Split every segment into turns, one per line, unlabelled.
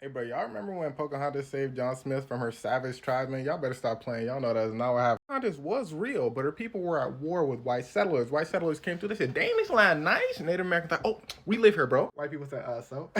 Hey, bro, y'all remember when Pocahontas saved John Smith from her savage tribesmen? Y'all better stop playing. Y'all know that's not what happened. Pocahontas was real, but her people were at war with white settlers. White settlers came through. They said, "Dang, this land nice." Native Americans thought, "Oh, we live here, bro." White people said, so."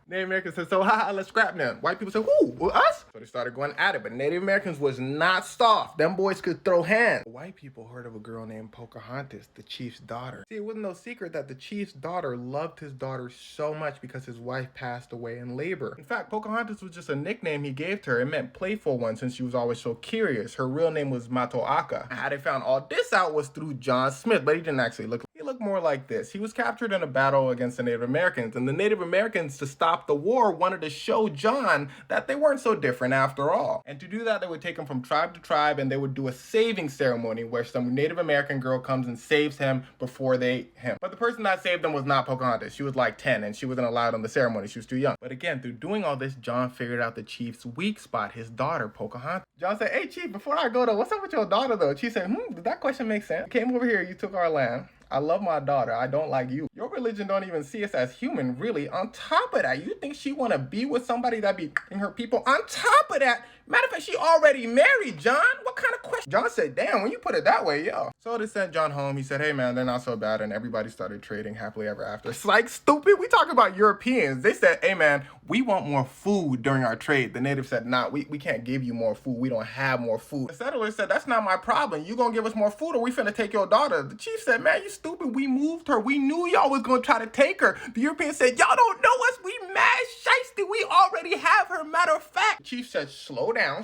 Native Americans said, "So, haha, let's scrap them." White people said, "Who? Well, us?" So they started going at it, but Native Americans was not soft. Them boys could throw hands. White people heard of a girl named Pocahontas, the chief's daughter. See, it wasn't no secret that the chief's daughter loved his daughter so much because his wife passed away in labor. In fact, Pocahontas was just a nickname he gave to her. It meant playful one since she was always so curious. Her real name was Matoaka. How they found all this out was through John Smith, but he didn't actually look. He looked more like this. He was captured in a battle against the Native Americans, and the Native Americans, to stop the war, wanted to show John that they weren't so different after all. And to do that, they would take him from tribe to tribe, and they would do a saving ceremony where some Native American girl comes and saves him before they eat him. But the person that saved him was not Pocahontas. She was like 10, and she wasn't allowed on the ceremony. She was too young. But again, through doing all this, John figured out the chief's weak spot, his daughter, Pocahontas. John said, "Hey, chief, before I go though, what's up with your daughter though?" Chief said, "Did that question make sense? You came over here, you took our land. I love my daughter. I don't like you. Your religion don't even see us as human, really. On top of that, you think she want to be with somebody that be in her people? On top of that, matter of fact, she already married, John. What kind of question?" John said, "Damn, when you put it that way, yeah." So they sent John home. He said, "Hey, man, they're not so bad." And everybody started trading happily ever after. It's like, stupid. We talk about Europeans. They said, "Hey, man, we want more food during our trade." The natives said, "Nah, we can't give you more food. We don't have more food." The settlers said, "That's not my problem. You gonna give us more food or we finna take your daughter." The chief said, "Man, you stupid. We moved her. We knew y'all was gonna try to take her." The Europeans said, "Y'all don't know us. We mad shiesty. We already have her. Matter of fact." The chief said, slow down.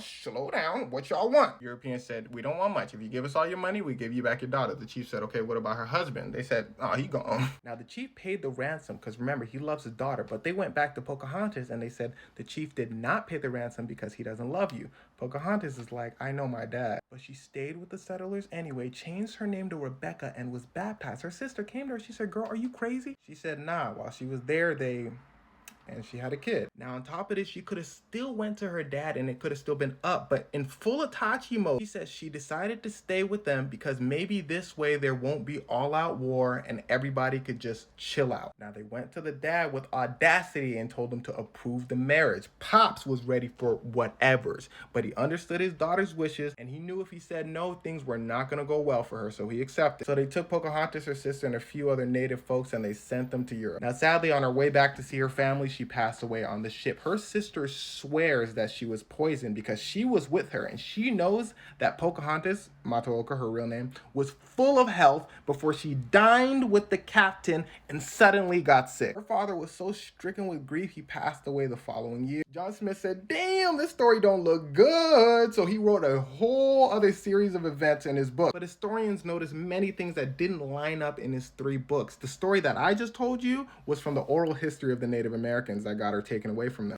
What y'all want?" The Europeans said, "We don't want much. If you give us all your money, we give you back your daughter." The chief said, "Okay, what about her husband?" They said, "Oh, he gone." Now the chief paid the ransom because remember, he loves his daughter, but they went back to Pocahontas and they said, "The chief did not pay the ransom because he doesn't love you." Pocahontas is like, "I know my dad." But she stayed with the settlers anyway, changed her name to Rebecca, and was baptized. Her sister came to her. She said, "Girl, are you crazy?" She said, "Nah." While she was there, and she had a kid. Now, on top of this, she could have still went to her dad and it could have still been up, but in full Itachi mode, she says she decided to stay with them because maybe this way there won't be all-out war and everybody could just chill out. Now, they went to the dad with audacity and told him to approve the marriage. Pops was ready for whatevers, but he understood his daughter's wishes and he knew if he said no, things were not going to go well for her, so he accepted. So they took Pocahontas, her sister, and a few other native folks and they sent them to Europe. Now, sadly, on her way back to see her family, she passed away on the ship. Her sister swears that she was poisoned because she was with her and she knows that Pocahontas, Matooka, her real name, was full of health before she dined with the captain and suddenly got sick. Her father was so stricken with grief, he passed away the following year. John Smith said, "Damn, this story don't look good." So he wrote a whole other series of events in his book. But historians noticed many things that didn't line up in his 3 books. The story that I just told you was from the oral history of the Native Americans that got her taken away from them.